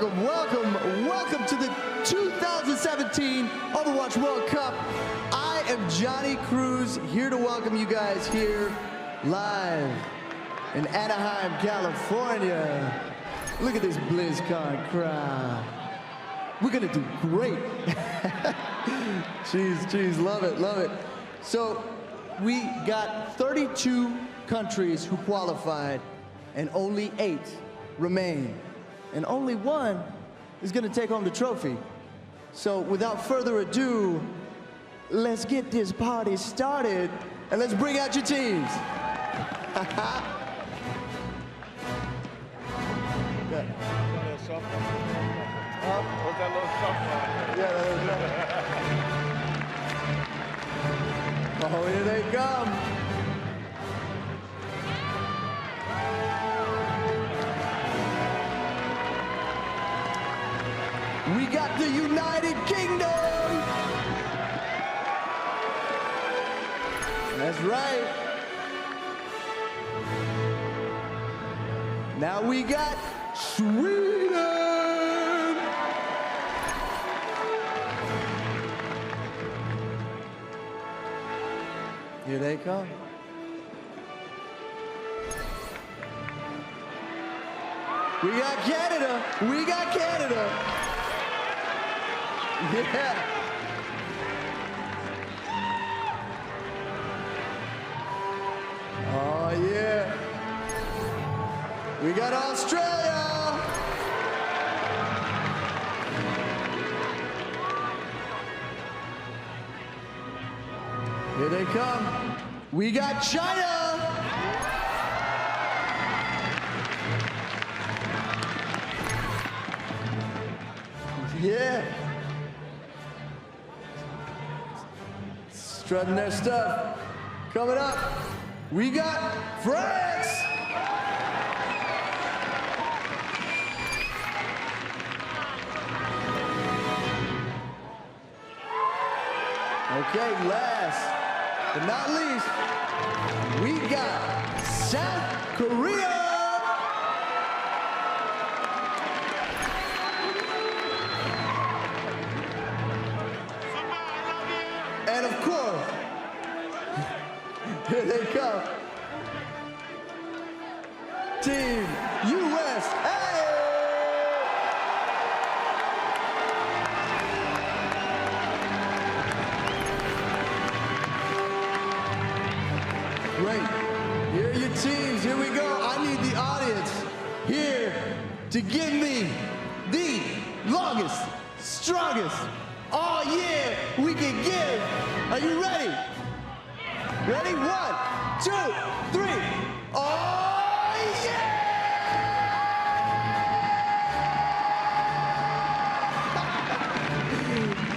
welcome to the 2017 Overwatch World Cup. I am Johnny Cruz, here to welcome you guys here live in Anaheim, California. Look at this BlizzCon crowd. We're gonna do great. Jeez, love it. So we got 32 countries who qualified and only 8 remain. And only one is gonna take home the trophy. So without further ado, let's get this party started and let's bring out your teams. Oh, here they come. We got the United Kingdom. That's right. Now we got Sweden. Here they come. We got Canada. Yeah. Oh, yeah. We got Australia. Here they come. We got China. Yeah. Strutting their stuff. Coming up, we got France. Okay, last but not least, we got South Korea. And of course, here they come. Team USA. Great. Here are your teams. Here we go. I need the audience here to give me the longest, strongest, oh yeah, we can give. Are you ready? Ready? 1, 2, 3. Oh yeah!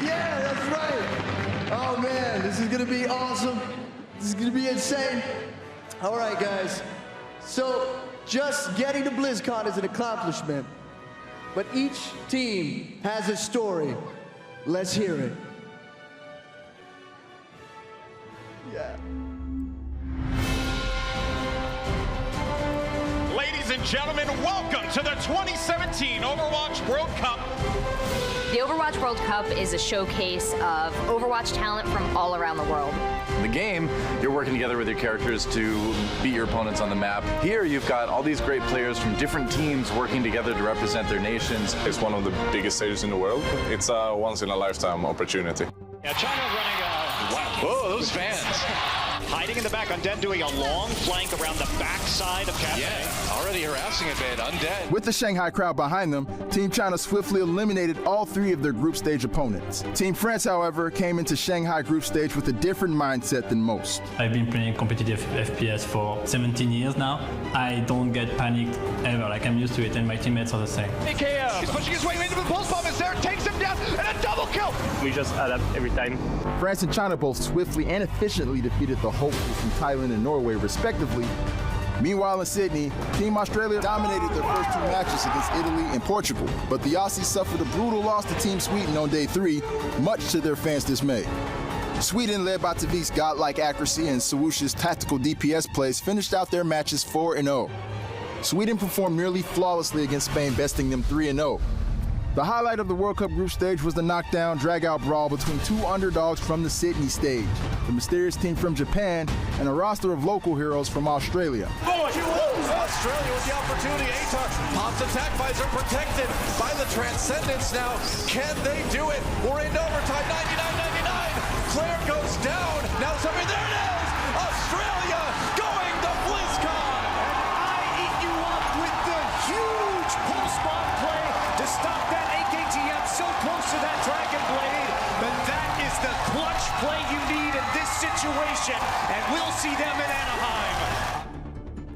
Yeah, that's right. Oh man, this is gonna be awesome. This is gonna be insane. All right, guys. So just getting to BlizzCon is an accomplishment, but each team has a story. Let's hear it. Yeah. Ladies and gentlemen, welcome to the 2017 Overwatch World Cup. The Overwatch World Cup is a showcase of Overwatch talent from all around the world. In the game, you're working together with your characters to beat your opponents on the map. Here, you've got all these great players from different teams working together to represent their nations. It's one of the biggest stages in the world. It's a once-in-a-lifetime opportunity. Yeah, China running Whoa, those fans. hiding in the back. Undead doing a long flank around the backside of Cafe. Yeah, already harassing a bit. Undead. With the Shanghai crowd behind them, Team China swiftly eliminated all 3 of their group stage opponents. Team France, however, came into Shanghai group stage with a different mindset than most. I've been playing competitive FPS for 17 years now. I don't get panicked ever, like I'm used to it, and my teammates are the same. AKO. He's pushing his way into the pulse bomb. Is there? Takes him down, and a double kill. We just adapt every time. France and China both swiftly and efficiently defeated the hopefuls from Thailand and Norway, respectively. Meanwhile, in Sydney, Team Australia dominated their first 2 matches against Italy and Portugal, but the Aussies suffered a brutal loss to Team Sweden on day 3, much to their fans' dismay. Sweden, led by Tavik's godlike accuracy and Sawush's tactical DPS plays, finished out their matches 4-0. Sweden performed nearly flawlessly against Spain, besting them 3-0. The highlight of the World Cup group stage was the knockdown, drag-out brawl between two underdogs from the Sydney stage, the mysterious team from Japan and a roster of local heroes from Australia. Australia with the opportunity. Atar pops attack, visor protected by the Transcendence now. Can they do it? We're in overtime, 99-99. Claire goes down. Now somebody, there it is! Australia going to BlizzCon! I eat you up with the huge post-spawn play to stop that AKTM so close to that Dragon Blade. But that is the clutch play you need in this situation, and we'll see them in Anaheim.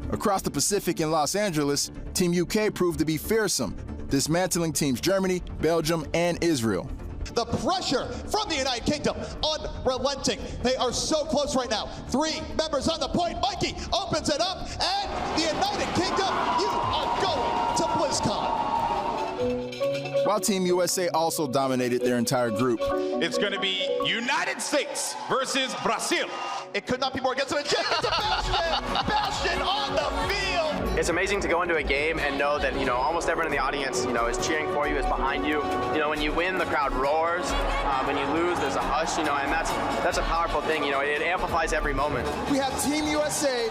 Across the Pacific in Los Angeles, Team UK proved to be fearsome, dismantling teams Germany, Belgium, and Israel. The pressure from the United Kingdom unrelenting. They are so close right now. 3 members on the point. Mikey opens it up, and the United Kingdom, you are going to BlizzCon. While Team USA also dominated their entire group. It's going to be United States versus Brazil. It could not be more against him. It's a Bastion on the field. It's amazing to go into a game and know that, almost everyone in the audience, is cheering for you, is behind you. When you win, the crowd roars. When you lose, there's a hush, and that's a powerful thing. It amplifies every moment. We have Team USA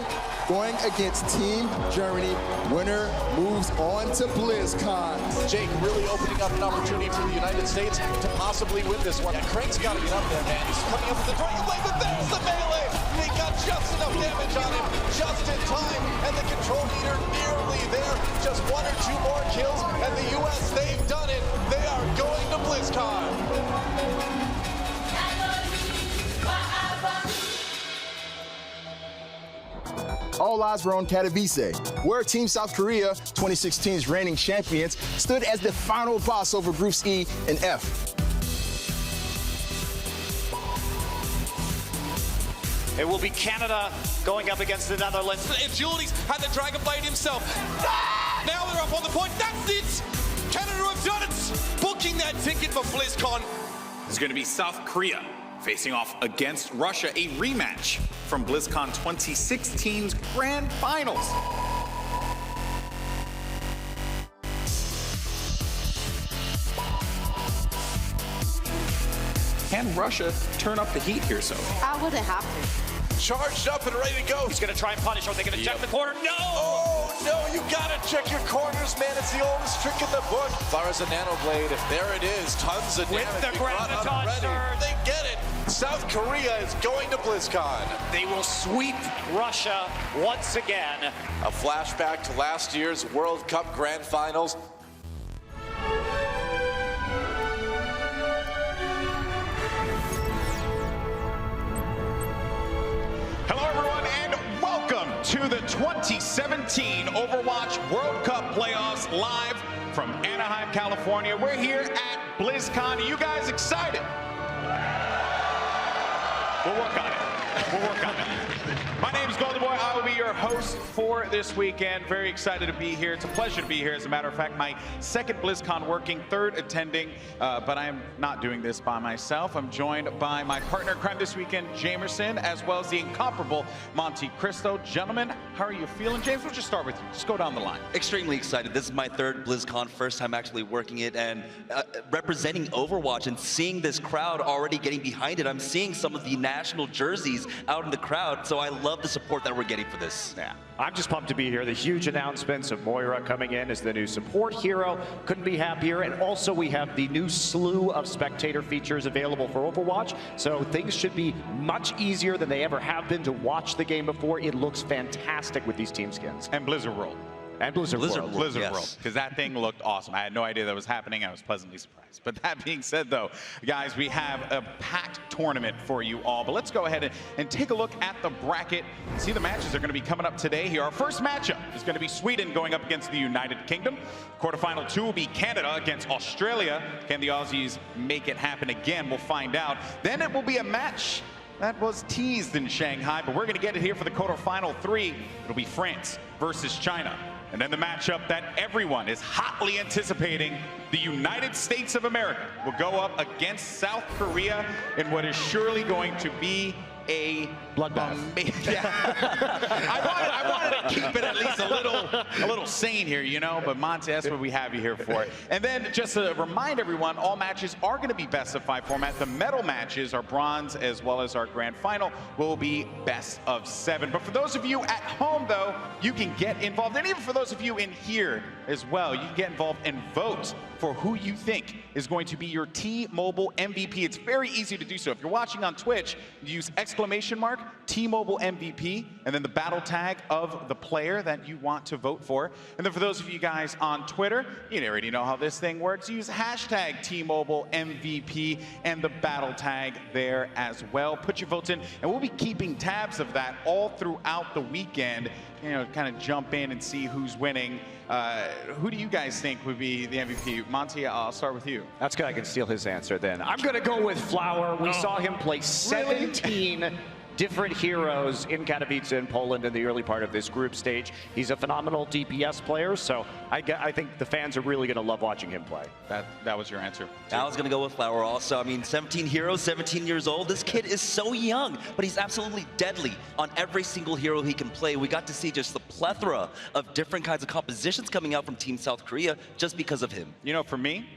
going against Team Germany. Winner moves on to BlizzCon. Jake really opening up an opportunity for the United States to possibly win this one. Yeah, Craig's got to get up there, man. He's coming up with the Dragon Blade, but there's the melee. He got just enough damage on him, just in time, and the control meter nearly there. Just 1 or 2 more kills, and the US, they've done it. They are going to BlizzCon. All eyes were on Katowice, where Team South Korea, 2016's reigning champions, stood as the final boss over Groups E and F. It will be Canada going up against the Netherlands. And Julie's had the Dragon Blade himself. Ah! Now they're up on the point. That's it! Canada have done it! Booking that ticket for BlizzCon. It's going to be South Korea facing off against Russia, a rematch from BlizzCon 2016's Grand Finals. Can Russia turn up the heat here, so? I wouldn't have to. Charged up and ready to go. He's going to try and punish. Are they going to check the corner? No! Oh, no, you got to check your corners, man. It's the oldest trick in the book. Far as a nanoblade, there it is. Tons of with damage. The graviton surge. They get it. South Korea is going to BlizzCon. They will sweep Russia once again. A flashback to last year's World Cup Grand Finals. Hello, everyone, and welcome to the 2017 Overwatch World Cup playoffs live from Anaheim, California. We're here at BlizzCon. Are you guys excited? We'll work on it. We'll work on it. My name is Golden Boy. I will be your host for this weekend. Very excited to be here. It's a pleasure to be here. As a matter of fact, my second BlizzCon working, third attending, but I am not doing this by myself. I'm joined by my partner in crime this weekend, Jamerson, as well as the incomparable Monte Cristo. Gentlemen, how are you feeling? James, we'll just start with you. Just go down the line. Extremely excited. This is my third BlizzCon, first time actually working it and representing Overwatch and seeing this crowd already getting behind it. I'm seeing some of the national jerseys out in the crowd, so I love the support that we're getting for this. Yeah, I'm just pumped to be here. The huge announcements of Moira coming in as the new support hero. Couldn't be happier. And also we have the new slew of spectator features available for Overwatch. So things should be much easier than they ever have been to watch the game before. It looks fantastic with these team skins. And Blizzard World. And Blizzard World. Blizzard yes. World, because that thing looked awesome. I had no idea that was happening. I was pleasantly surprised. But that being said, though, guys, we have a packed tournament for you all. But let's go ahead and take a look at the bracket. See the matches are going to be coming up today here. Our first matchup is going to be Sweden going up against the United Kingdom. Quarterfinal 2 will be Canada against Australia. Can the Aussies make it happen again? We'll find out. Then it will be a match that was teased in Shanghai, but we're going to get it here for the quarterfinal 3. It'll be France versus China. And then the matchup that everyone is hotly anticipating, the United States of America will go up against South Korea in what is surely going to be a bloodbath. I wanted to keep it at least a little sane here, you know, but Monty, that's what we have you here for. And then just to remind everyone, all matches are going to be best of 5 format. The medal matches, our bronze as well as our grand final, will be best of 7. But for those of you at home, though, you can get involved. And even for those of you in here as well, you can get involved and vote for who you think is going to be your T-Mobile MVP. It's very easy to do so. If you're watching on Twitch, use exclamation mark T-Mobile MVP, and then the battle tag of the player that you want to vote for. And then for those of you guys on Twitter, you already know how this thing works. Use hashtag T-Mobile MVP and the battle tag there as well. Put your votes in, and we'll be keeping tabs of that all throughout the weekend. You know, kind of jump in and see who's winning. Who do you guys think would be the MVP? Monty, I'll start with you. That's good. I can steal his answer then. I'm going to go with Flower. We saw him play 17 different heroes in Katowice in Poland in the early part of this group stage. He's a phenomenal DPS player, so I think the fans are really going to love watching him play. That was your answer. I was going to go with Flower also. I mean, 17 heroes, 17 years old. This kid is so young, but he's absolutely deadly on every single hero he can play. We got to see just the plethora of different kinds of compositions coming out from Team South Korea just because of him. You know, for me,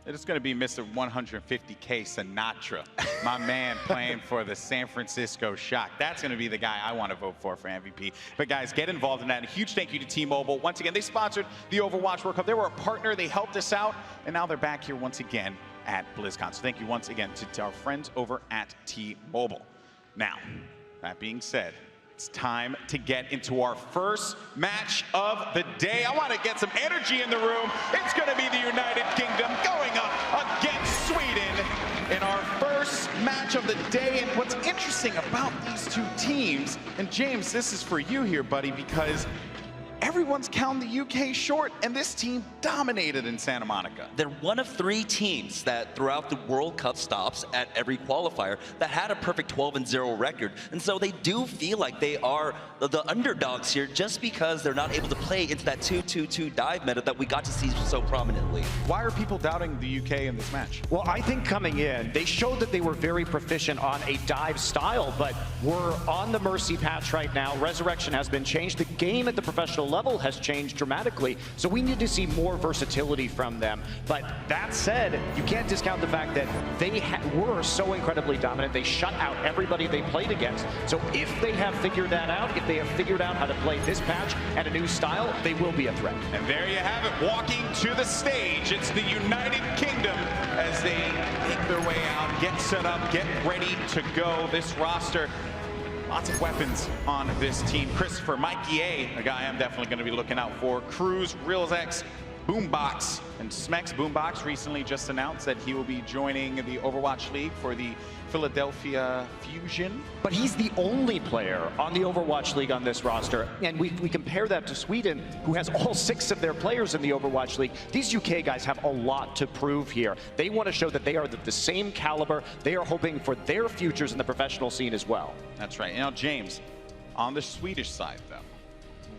it's going to be Mr. 150K Sinatra, my man playing for the San Francisco Shock. That's going to be the guy I want to vote for MVP. But guys, get involved in that. And a huge thank you to T-Mobile. Once again, they sponsored the Overwatch World Cup. They were a partner. They helped us out. And now they're back here once again at BlizzCon. So thank you once again to our friends over at T-Mobile. Now, that being said, it's time to get into our first match of the day. I want to get some energy in the room. It's going to be the United Kingdom going up against Sweden in our first match of the day. And what's interesting about these two teams, and James, this is for you here, buddy, because everyone's counting the UK short, and this team dominated in Santa Monica. They're one of 3 teams that throughout the World Cup stops at every qualifier that had a perfect 12-0 record. And so they do feel like they are the underdogs here just because they're not able to play into that 2-2-2 dive meta that we got to see so prominently. Why are people doubting the UK in this match? Well, I think coming in, they showed that they were very proficient on a dive style, but we're on the Mercy patch right now. Resurrection has been changed. The game at the professional level has changed dramatically, so we need to see more versatility from them. But that said, you can't discount the fact that they were so incredibly dominant. They shut out everybody they played against. So if they have figured that out, if they have figured out how to play this patch and a new style, they will be a threat. And there you have it, walking to the stage. It's the United Kingdom as they make their way out, get set up, get ready to go. This roster, lots of weapons on this team. Christopher, Mikey A, a guy I'm definitely going to be looking out for. Cruz, RealsX, Boombox, and Smex. Boombox recently just announced that he will be joining the Overwatch League for the Philadelphia Fusion. But he's the only player on the Overwatch League on this roster, and we compare that to Sweden, who has all 6 of their players in the Overwatch League. These UK guys have a lot to prove here. They want to show that they are the same caliber. They are hoping for their futures in the professional scene as well. That's right. Now, James, on the Swedish side, though,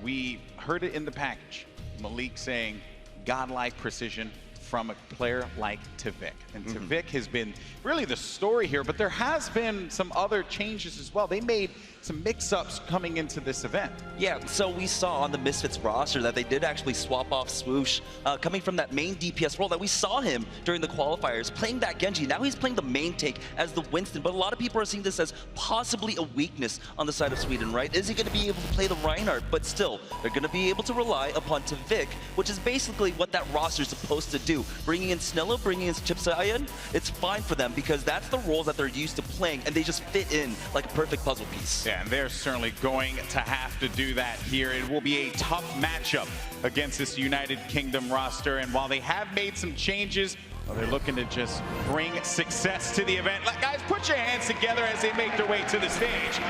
we heard it in the package. Malik saying godlike precision from a player like Tvik. And Tvik has been really the story here, but there has been some other changes as well. They made some mix-ups coming into this event. Yeah, so we saw on the Misfits roster that they did actually swap off Swoosh, coming from that main DPS role that we saw him during the qualifiers, playing that Genji. Now he's playing the main tank as the Winston, but a lot of people are seeing this as possibly a weakness on the side of Sweden, right? Is he going to be able to play the Reinhardt? But still, they're going to be able to rely upon Tvik, which is basically what that roster is supposed to do. Bringing in Snella, bringing in Chipsayan, it's fine for them because that's the roles that they're used to playing, and they just fit in like a perfect puzzle piece. Yeah, and they're certainly going to have to do that here. It will be a tough matchup against this United Kingdom roster, and while they have made some changes, well, they're looking to just bring success to the event. Guys, put your hands together as they make their way to the stage.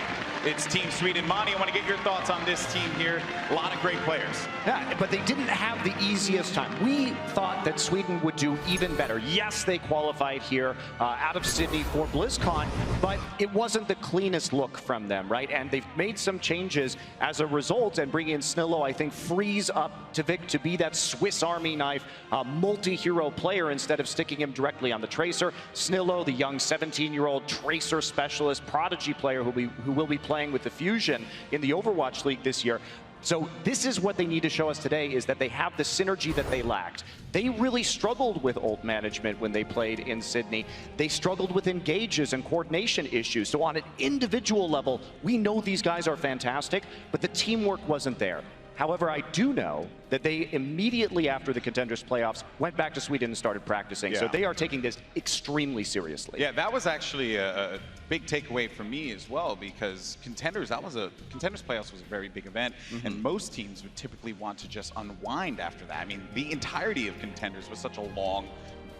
It's Team Sweden. Monty, I want to get your thoughts on this team here. A lot of great players. Yeah, but they didn't have the easiest time. We thought that Sweden would do even better. Yes, they qualified here out of Sydney for BlizzCon, but it wasn't the cleanest look from them, right? And they've made some changes as a result, and bringing in Snillo, I think, frees up Tvik to be that Swiss Army knife multi-hero player instead of sticking him directly on the Tracer. Snillo, the young 17-year-old Tracer specialist, prodigy player who will be playing with the Fusion in the Overwatch League this year. So this is what they need to show us today, is that they have the synergy that they lacked. They really struggled with ult management when they played in Sydney. They struggled with engages and coordination issues. So on an individual level, we know these guys are fantastic, but the teamwork wasn't there. However, I do know that they immediately after the Contenders playoffs went back to Sweden and started practicing. Yeah. So they are taking this extremely seriously. Yeah, that was actually a big takeaway for me as well, because Contenders playoffs was a very big event, and most teams would typically want to just unwind after that. I mean, the entirety of Contenders was such a long,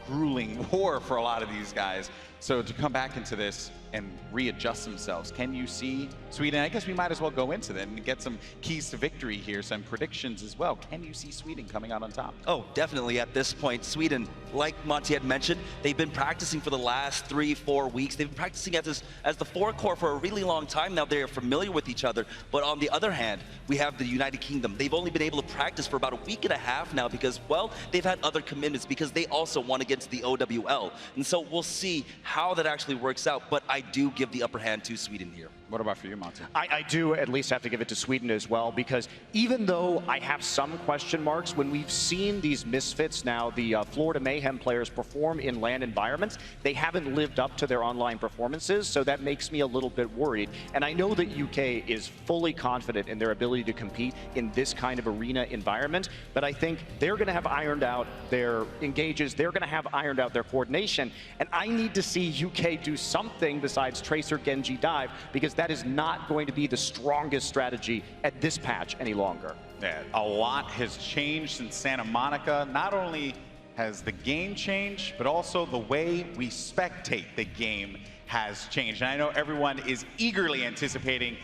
grueling war for a lot of these guys. So to come back into this and readjust themselves, can you see Sweden? I guess we might as well go into them and get some keys to victory here, some predictions as well. Can you see Sweden coming out on top? Oh, definitely. At this point, Sweden, like Monty had mentioned, they've been practicing for the last 3-4 weeks. They've been practicing as the forecourt for a really long time now. They are familiar with each other. But on the other hand, we have the United Kingdom. They've only been able to practice for about a week and a half now because, well, they've had other commitments because they also want to get to the OWL. And so we'll see how that actually works out. But I do give the upper hand to Sweden here. What about for you, Monty? I do at least have to give it to Sweden as well, because even though I have some question marks, when we've seen these misfits now, the Florida Mayhem players perform in LAN environments, they haven't lived up to their online performances, so that makes me a little bit worried. And I know that UK is fully confident in their ability to compete in this kind of arena environment, but I think they're going to have ironed out their engages, they're going to have ironed out their coordination, and I need to see UK do something besides Tracer, Genji, Dive, because that is not going to be the strongest strategy at this patch any longer. Yeah, a lot has changed since Santa Monica. Not only has the game changed, but also the way we spectate the game has changed. And I know everyone is eagerly anticipating,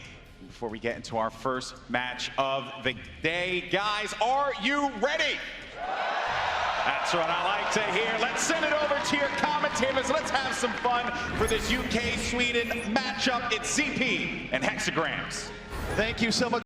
before we get into our first match of the day. Guys, are you ready? That's what I like to hear. Let's send it over to your commentators. Let's have some fun for this UK-Sweden matchup. It's CP and Hexagrams. Thank you so much.